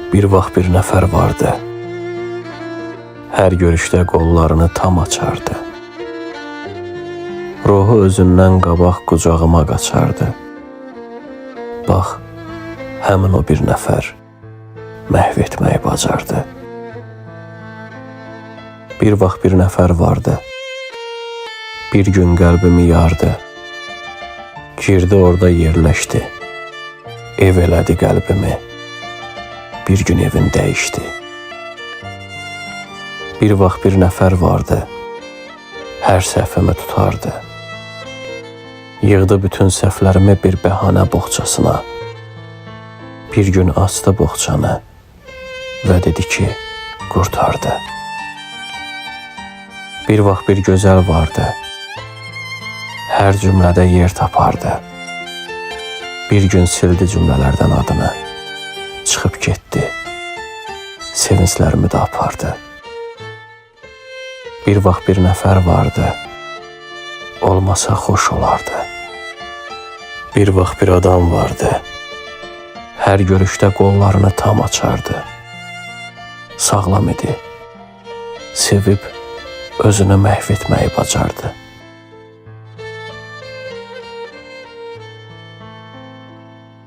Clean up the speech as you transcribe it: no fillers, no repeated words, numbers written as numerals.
Bir vaxt bir nəfər vardı. Hər görüşdə qollarını tam açardı. Ruhu özündən qabaq qucağıma qaçardı. Bax, həmin o bir nəfər məhv etməyi bacardı. Bir vaxt bir nəfər vardı. Bir gün qəlbimi yardı. Girdi orada yerləşdi. Ev elədi qəlbimi. Bir gün evin dəyişdi. Bir vaxt bir nəfər vardı. Hər səhvimi tutardı. Yığdı bütün səhvlərimi bir bəhanə boğçasına. Bir gün açdı boğçanı və dedi ki, qurtardı. Bir vaxt bir gözəl vardı. Hər cümlədə yer tapardı. Bir gün sildi cümlələrdən adını. Çıxıb getdi. Sevinclərimi də apardı. Bir vaxt bir nəfər vardı. Olmasa xoş olardı. Bir vaxt bir adam vardı. Hər görüşdə qollarını tam açardı. Sağlam idi. Sevib özünü məhv etməyi bacardı.